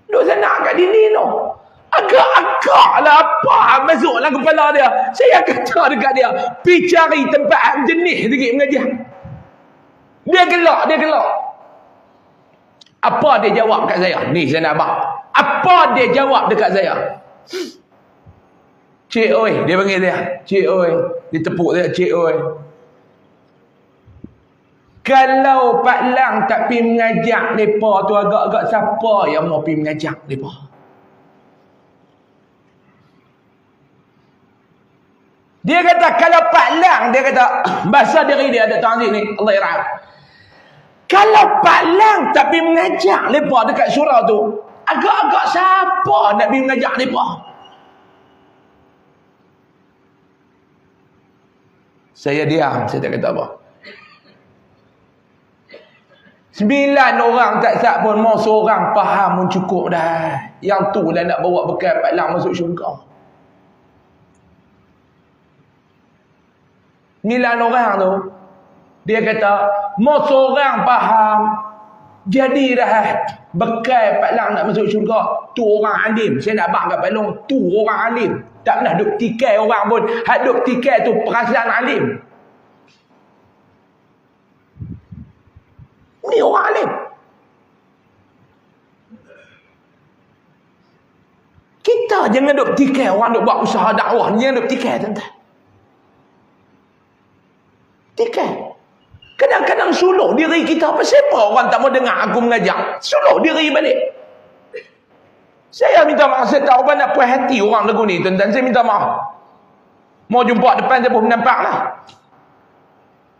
Duk sana kat dinding tu. Agak-agak lah apa masuk dalam kepala dia. Saya kata dekat dia, pergi cari tempat jenis sikit mengajar. Dia gelak. Apa dia jawab kat saya? Ni saya nak abang. Apa dia jawab dekat saya? Cik oi, dia panggil dia. Cik oi. Dia tepuk dia, cik oi. Kalau Pak Lang tak pergi mengajak mereka tu, agak-agak siapa yang mau pergi mengajak mereka? Dia kata, kalau Pak Lang, dia kata, bahasa diri dia ada ta'zim ni, Allah irham. Kalau Pak Lang tak pergi mengajak mereka dekat surau tu, agak-agak siapa nak pergi mengajak mereka? Saya diam, saya tak kata apa. 9 orang tak sat pun, mau seorang faham pun cukup dah. Yang tu lah nak bawa bekal Pak Lang masuk syurga. 9 orang tu, dia kata, mau seorang faham, jadi dah bekal Pak Lang nak masuk syurga. Tu orang alim. Saya nak bang kat Pak Long, tu orang alim. Tak pernah duk tikai orang pun. Hak duk tikai tu perasaan alim. Ni orang alim. Kita jangan duk tikai orang duk buat usaha dakwah. Jangan duk tikai, tuan-tuan. Tikai. Kadang-kadang suluh diri kita. Siapa orang tak mau dengar aku mengajak? Suluh diri balik. Saya minta maaf. Saya tak nak puas hati orang lagu ni, tuan-tuan. Saya minta maaf. Mau jumpa depan saya pun nampak lah.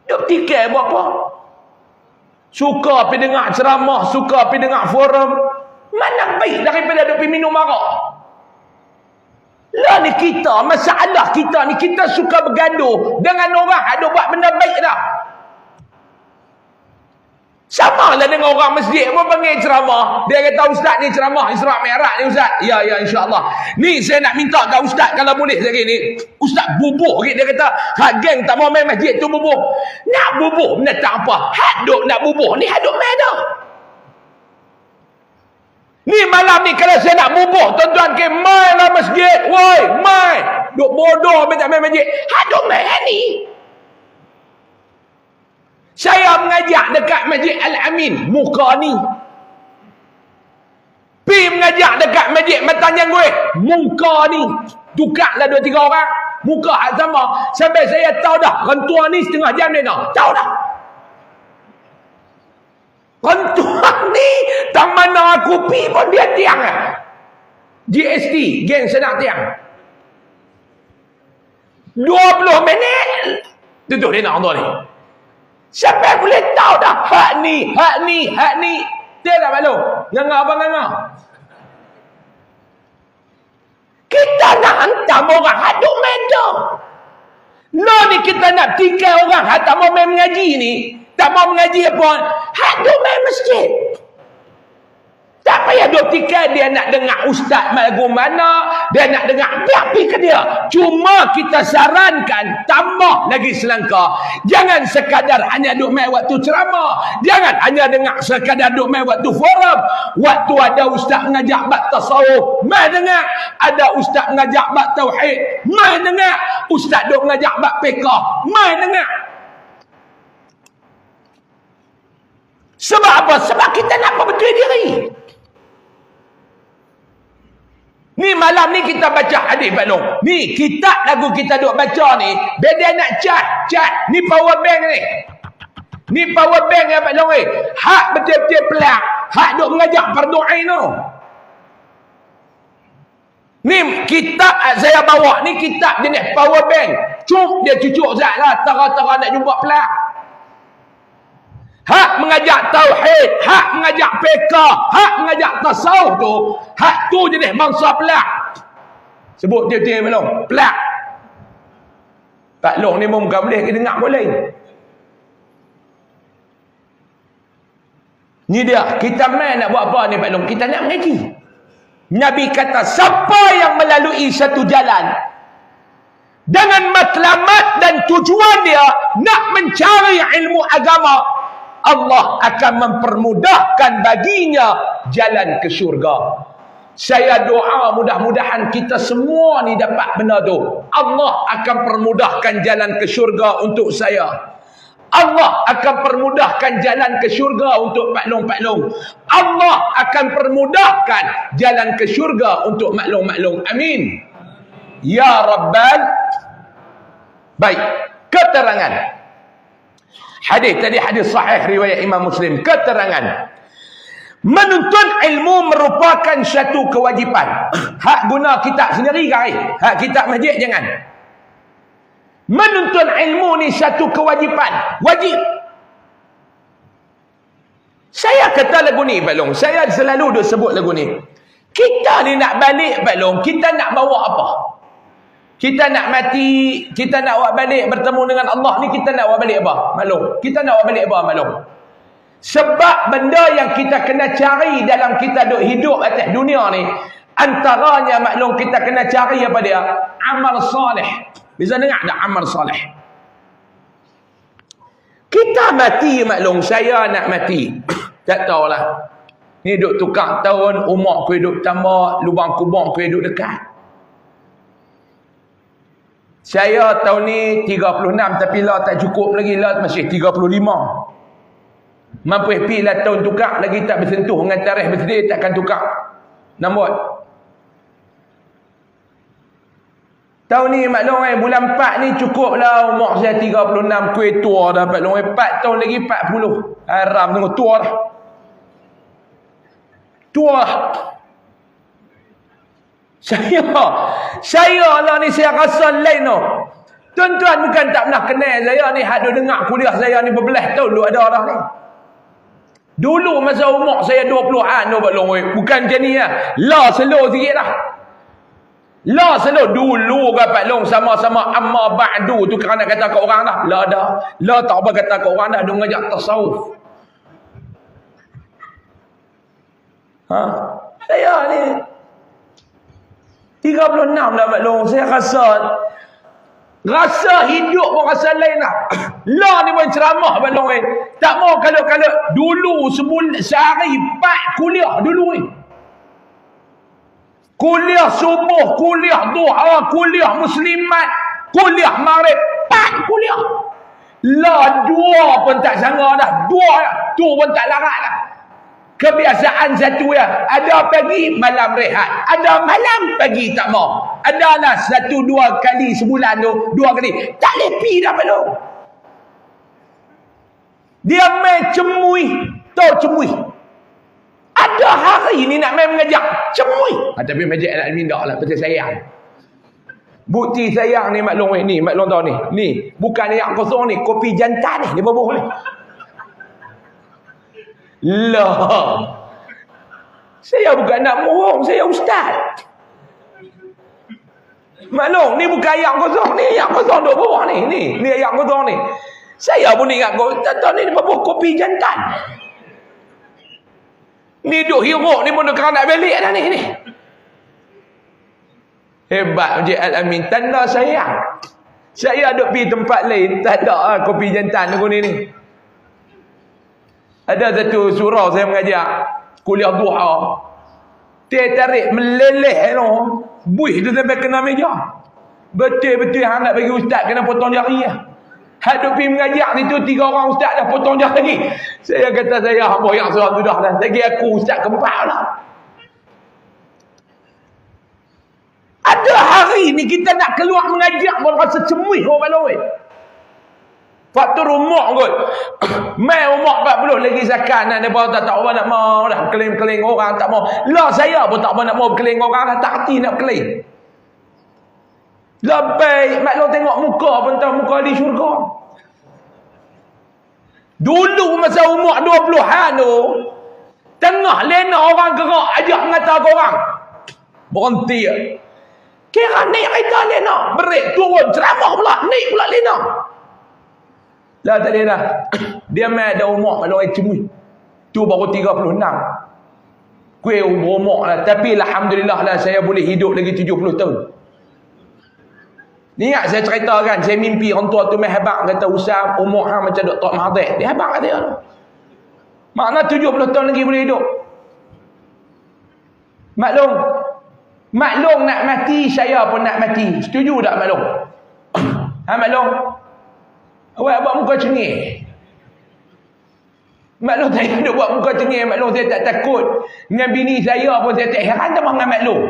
Duk tikai buat apa? Suka pergi dengar ceramah, suka pergi dengar forum. Mana baik daripada duk pergi minum arak? Lah ni kita, masalah kita ni, kita suka bergaduh dengan orang yang buat benda baik dah. Sama lah dengan orang masjid pun panggil ceramah. Dia kata, ustaz ni ceramah Isra' Mi'raj ni ustaz. Ya insyaAllah. Ni saya nak minta kat ustaz kalau boleh sekali ni. Ustaz bubuh sikit. Dia kata, hak geng tak mau main masjid tu bubuh. Nak bubuh benda tak apa. Hak duk nak bubuh ni, hak duk main dah. Ni malam ni kalau saya nak bubuh, tuan-tuan ke main lah masjid. Woi, main. Duk bodoh tak main masjid. Hak duk main ni. Saya mengajak dekat Masjid Al-Amin, muka ni. Pergi mengajak dekat Masjid Matanyang gue, muka ni. Tukarlah 2-3 orang, muka hak sama. Sampai saya tahu dah, rentua ni setengah jam ni dah. Tahu dah. Rentua ni, tak mana aku pergi pun dia tiang lah. GST, geng senang tiang. 20 minit, tutup dia nak rentua ni. Siapa boleh tahu dah hak ni. Dia tak malu. Nganga apa nganga? Kita nak hantar orang hak duk main dah. Lo ni kita nak tikai orang hak tak mau main mengaji ni. Tak mau mengaji apa. Hak duk main masjid. Tak payah duk tikai dia nak dengar ustaz lagu mana. Dia nak dengar. Biar pergi ke dia. Cuma kita sarankan tambah lagi selangkah. Jangan sekadar hanya duk main waktu ceramah. Jangan hanya dengar sekadar duk main waktu forum. Waktu ada ustaz mengajak bab tasawuf, mai dengar. Ada ustaz mengajak bab tauhid, mai dengar. Ustaz duk mengajak bab fiqh, mai dengar. Sebab apa? Sebab kita nak perbetul diri. Ni malam ni kita baca hadis Pak Long. Ni kitab lagu kita duk baca ni. Beda nak cat. Ni power bank ni. Ni power bank ya Pak Long. Hak betul-betul pelak. Hak duk mengajak fardu ain tu. Ni kitab saya bawa. Ni kitab jenis power bank. Dia cucuk zat lah. Tara-tara nak jumpa pelak. Hak mengajak tauhid, hak mengajak fiqh, hak mengajak tasawuf tu, hak tu jenis mangsa pelak. Sebut dia belum? Pelak. Pak Long ni pun bukan boleh kita dengar boleh. Ni dia, kita main nak buat apa ni Pak Long? Kita nak mengaji. Nabi kata, siapa yang melalui satu jalan dengan matlamat dan tujuan dia nak mencari ilmu agama, Allah akan mempermudahkan baginya jalan ke syurga. Saya doa mudah-mudahan kita semua ni dapat benda tu. Allah akan permudahkan jalan ke syurga untuk saya. Allah akan permudahkan jalan ke syurga untuk Pak Long. Allah akan permudahkan jalan ke syurga untuk Mak Long. Amin. Ya Rabbal. Baik. Keterangan. Hadis tadi hadis sahih riwayat Imam Muslim. Keterangan. Menuntut ilmu merupakan satu kewajipan. Hak guna kitab sendiri kan? Hak kitab masjid jangan. Menuntut ilmu ni satu kewajipan. Wajib. Saya kata lagu ni, Pak Long. Saya selalu duk sebut lagu ni. Kita ni nak balik, Pak Long. Kita nak bawa apa? Kita nak mati, kita nak buat balik bertemu dengan Allah ni, kita nak buat balik apa? Maklum. Kita nak buat balik apa? Maklum. Sebab benda yang kita kena cari dalam kita duk hidup atas dunia ni, antaranya maklum kita kena cari apa dia? Amal soleh. Bisa dengar tak amal soleh? Kita mati maklum, saya nak mati. Tak tahulah. Ni duk tukar tahun, umur ku duk tambah, lubang kubur ku duk dekat. Saya tahun ni 36 tapi lah tak cukup lagi lah, masih 35. Mampu happy lah tahun tukar lagi tak bersentuh dengan tarikh birthday, takkan tukar. Nombor. Tahun ni maklum bulan 4 ni cukup lah umur saya 36, kuih tua dah maklum 4 tahun lagi 40. Haram tengok tua dah. Tua. Saya lah ni saya rasa lain tu. Tuan-tuan bukan tak pernah kenal saya ni, hak duk dengar kuliah saya ni berbelas tahun duk ada dah ni. Dulu masa umur saya 20-an tu bukan macam ni lah. La slow sikit lah. La slow dulu Pak Long sama-sama amma ba'du tu kerana kata kat orang dah. La dah. La tak apa kata kat orang dah, dia ngajak tasawuf. Saya ni 36 dah Pak Long. Saya rasa hidup pun rasa lain lah. Lah ni pun ceramah Pak Long. Tak mau kalau dulu sehari 4 kuliah dulu ni. Kuliah subuh, kuliah duha, kuliah muslimat, kuliah maghrib, 4 kuliah. Lah 2 pun tak sanggup dah. 2 dah. Tu pun tak larat dah. Kebiasaan satu ya, ada pagi malam rehat, ada malam pagi tak mau. Adalah 1-2 kali sebulan tu, 2 kali. Tak lepi dah belum. Dia main cemui, tahu cemui. Ada hari ni nak main mengajak cemui. Tapi majlis al-Amin dak lah, pasal sayang. Bukti sayang ni maklum ni, maklum tahu ni. Ni, bukan yang kosong ni, kopi jantan ni, dia berbuh ni. Lah. Saya bukan nak bohong, saya ustaz. Maklum, ni bukan ayam kosong ni, ayam kosong duk bawah ni. Ni ayam kosong ni. Saya pun ingat kau, tak ni berbuh kopi jantan. Ni duk hiruk ni pun duk nak balik dah ni. Hebat Masjid Al-Amin, tanda sayang. Saya duk pergi tempat lain, tak ada kopi jantan aku ni. Ada satu surau saya mengajar kuliah duha. Dia tarik meleleh tu. Buih tu sampai kena meja. Betul-betul hang nak bagi ustaz kena potong jari lah. Hak duk pergi mengajar situ 3 orang ustaz dah potong jari. Saya kata saya apa yang seorang tu dah. Lagi aku ustaz keempat lah. Ada hari ni kita nak keluar mengajar pun rasa cemuih orang baloi. Faktor umur kot. Mai umur 40 lagi zakat nak depa tak apa nak mau dah keling-keling orang tak mau. Lah saya pun tak apa nak mau keling orang dah, tak hati nak keling. Lebih maklum tengok muka pun tahu muka di syurga. Dulu masa umur 20-an tu, tengah lena orang gerak ajak mengata ke orang. Berhenti. Kira naik kereta lena, break turun ceramah pula, naik pula lena. Lah tak ada dah. Dia mai ada umur kalau cemui. Tu baru 36. Kuih umur lah. Tapi alhamdulillah lah saya boleh hidup lagi 70 tahun. Ni ingat saya cerita kan, saya mimpi orang tua tu mai habaq kata Usam umur hang macam Dr. Mahathir. Dia habaq kata dia tu. Makna 70 tahun lagi boleh hidup. Maklum nak mati, saya pun nak mati. Setuju tak maklum? Maklum? Awak buat muka cengih. Maklum saya duk buat muka cengih. Maklum saya tak takut. Dengan bini saya pun saya tak heran sama dengan maklum.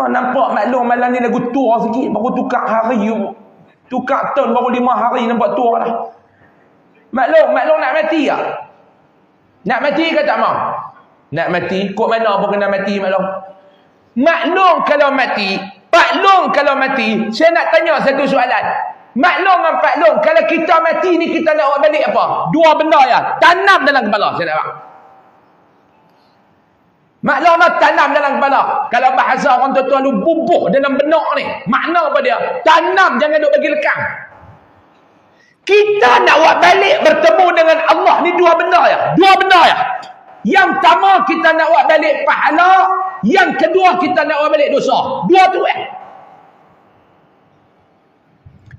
Nampak maklum malam ni lagu tua sikit. Baru tukar hari. Tukar tahun baru 5 hari nampak tua dah. Maklum nak mati tak? Nak mati ke tak mau? Nak mati. Kok mana pun kena mati maklum. Maklum kalau mati. Paklum kalau mati. Saya nak tanya satu soalan. Maklum dengan paklum. Kalau kita mati ni kita nak buat balik apa? Dua benda ya. Tanam dalam kepala. Saya nak buat. Maklum tanam dalam kepala. Kalau bahasa orang tua lu bubuh dalam benak ni. Makna apa dia? Tanam, jangan duk bagi lekang. Kita nak buat balik bertemu dengan Allah ni dua benda ya. Dua benda ya. Yang pertama kita nak buat balik pahala. Yang kedua kita nak buat balik dosa. Dua tu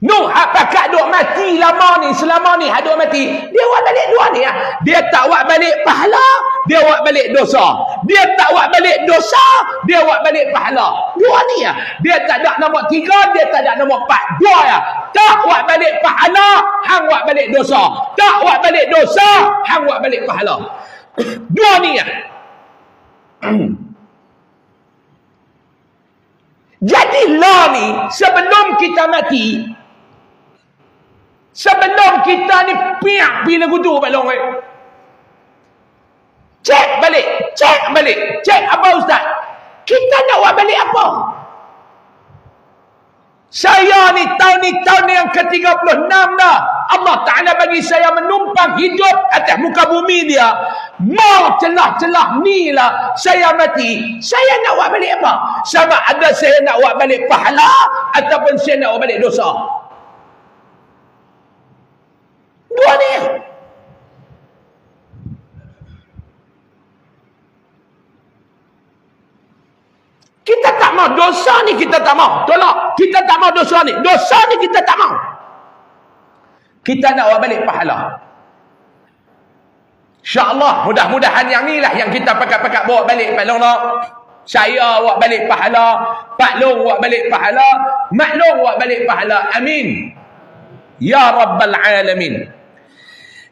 Nuh apakah duk mati lama ni, selama ni duk mati. Dia buat balik dua ni ya. Dia tak buat balik pahala, dia buat balik dosa. Dia tak buat balik dosa, dia buat balik pahala. Dua ni ya. Dia tak ada nombor 3, dia tak ada nombor 4. Dua ya. Tak buat balik pahala, hang buat balik dosa. Tak buat balik dosa, hang buat balik pahala. Dua ni ya. Jadi lah ni sebelum kita mati, sebelum kita ni piak bila kudu balong cek balik. Cek apa ustaz? Kita nak buat balik apa? Saya ni tahun yang ke-36 dah. Allah Ta'ala bagi saya menumpang hidup atas muka bumi dia. Mau celah-celah ni lah saya mati. Saya nak buat balik apa? Sama ada saya nak buat balik pahala ataupun saya nak buat balik dosa. Dua ni. Kita tak mau dosa ni, kita tak mau. Tolak. Kita tak mau dosa ni. Dosa ni kita tak mau. Kita nak buat balik pahala. InsyaAllah mudah-mudahan yang ni lah yang kita pakat-pakat bawa balik Pak Long. Saya buat balik pahala, Pak Long buat balik pahala, Mak Long buat balik pahala. Amin. Ya Rabbal Alamin.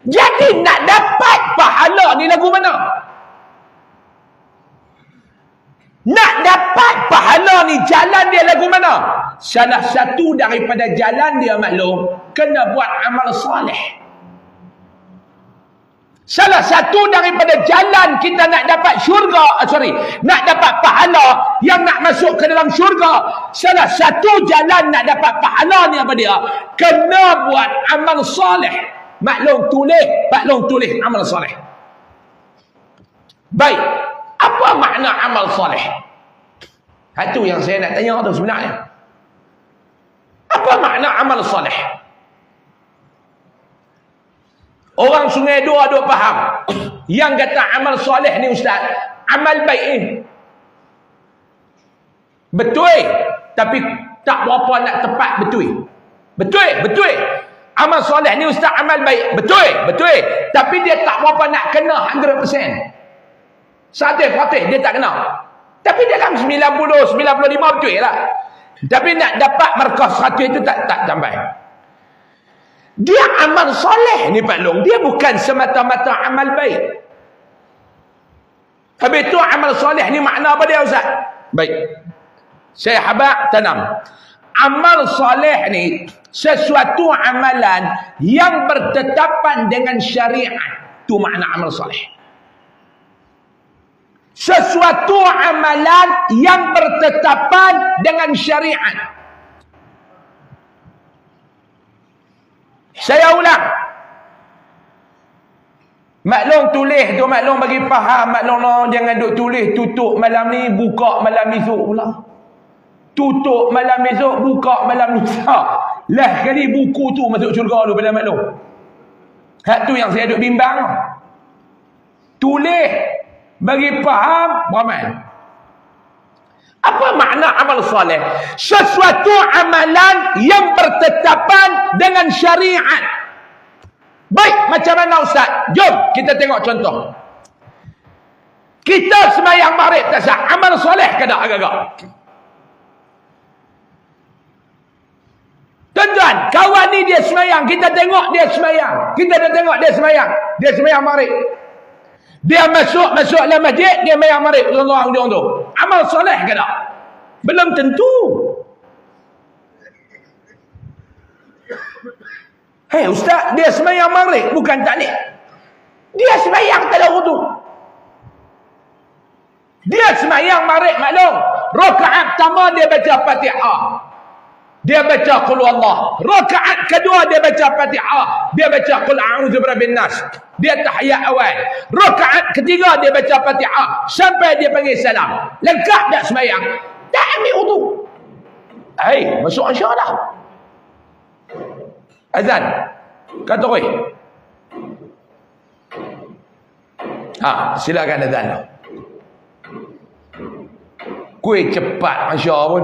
Jadi nak dapat pahala ni lagu mana? Nak dapat pahala ni jalan dia lagu mana? Salah satu daripada jalan dia maklum, kena buat amal soleh. Salah satu daripada jalan kita nak dapat syurga, nak dapat pahala yang nak masuk ke dalam syurga. Salah satu jalan nak dapat pahala ni apa dia? Kena buat amal soleh. Maklum tulis, Pak Long tulis amal soleh. Baik. Apa makna amal soleh? Itu yang saya nak tanya tu sebenarnya. Apa makna amal soleh? Orang Sungai Dua duk faham. Yang kata amal soleh ni ustaz, amal baik ni. Betul. Tapi tak berapa nak tepat betul. Betul. Amal soleh ni ustaz amal baik. Betul. Tapi dia tak berapa nak kena 100%. 100% dia tak kena. Tapi dalam 90, 95 betul lah. Tapi nak dapat markah 100 itu tak sampai. Dia amal soleh ni Pak Long. Dia bukan semata-mata amal baik. Habis tu amal soleh ni makna apa dia Ustaz? Baik. Saya habaq tanam. Amal soleh ni sesuatu amalan yang bertetapan dengan syariat. Itu makna amal soleh. Sesuatu amalan yang bertetapan dengan syariat. Saya ulang. Maklum tulis tu, maklum bagi faham. Maklum jangan duk tulis tutup malam ni, buka malam esok pula. Tutup malam esok, buka malam lusa. Lah kali buku tu masuk syurga dulu pada maklum. Hak tu yang saya duk bimbang. Tulis bagi faham, beramal. Apa makna amal soleh? Sesuatu amalan yang bertetapan dengan syariat. Baik, macam mana Ustaz? Jom kita tengok contoh. Kita semayang maghrib tak sah. Amal soleh ke tak agak-agak? Tuan-tuan, kawan ni dia semayang. Kita tengok dia semayang. Kita dah tengok dia semayang. Dia semayang maghrib. Dia masuk dalam masjid, dia semayang maghrib. Allah ujung tu. Amal soleh ke tak? Belum tentu. Hei ustaz, dia semayang maghrib bukan taklik. Dia semayang tak ada wudu. Dia semayang maghrib maklum. Rakaat pertama dia baca Fatihah. Dia baca qul wallah. Rakaat kedua dia baca Fatihah. Dia baca qul a'udzu birabbin nas. Dia tahiyat awal. Rakaat ketiga dia baca Fatihah sampai dia panggil salam. Lengkap tak semayang? Tak ambil wudu. Hei, masuk Isyak dah. Azan. Kata oi. Silakan azan. Kuih cepat Masya pun.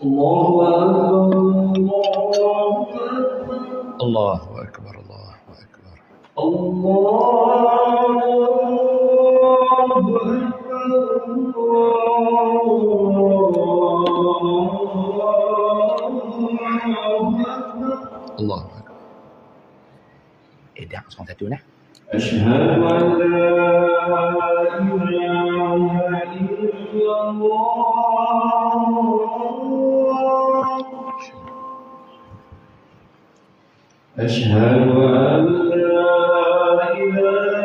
Allahu Akbar. Allahu Akbar. Allah. Dah song satu nah. Asyhadu an la ilaha illallah. Asyhadu an la ilaha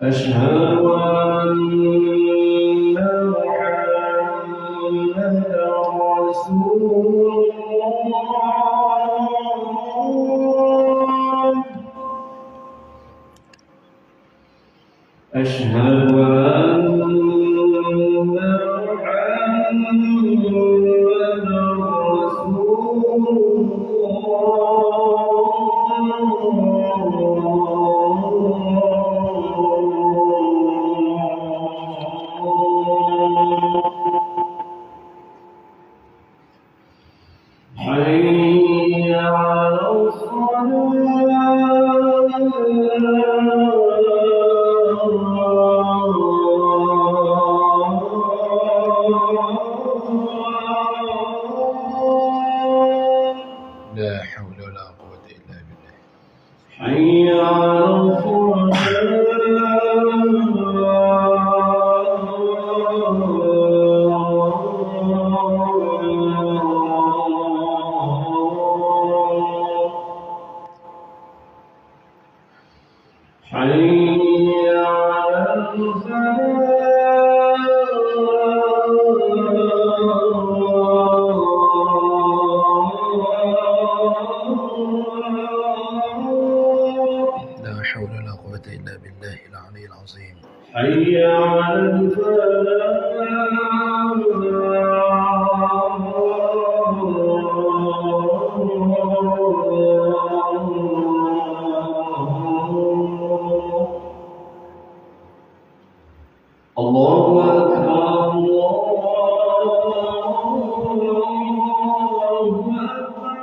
أشهد أن محمدًا رسول الله أشهد أن محمدًا رسول حي على الصلاة لا حول ولا قوة إلا بالله حي على حي على الله أكبر الله أكبر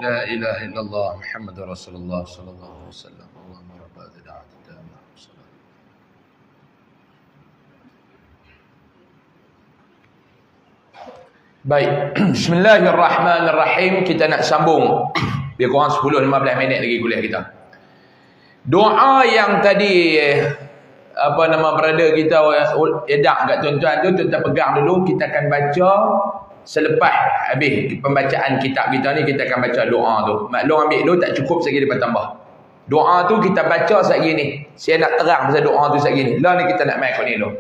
لا إله إلا الله محمد رسول الله صلى الله عليه وسلم اللهم رب هذه الدعوة التامة والصلاة. Baik, bismillahirrahmanirrahim. Kita nak sambung. Lebih kurang 10-15 minit lagi kuliah kita. Doa yang tadi brother kita edak kat tuan-tuan tu, tuan-tuan pegang dulu. Kita akan baca selepas habis pembacaan kitab kita ni, kita akan baca doa tu. Maklum ambil dulu tak cukup sekali lepas tambah. Doa tu kita baca sekali ni. Saya nak terang pasal doa tu sekali ni. Lah ni kita nak main kau ni dulu.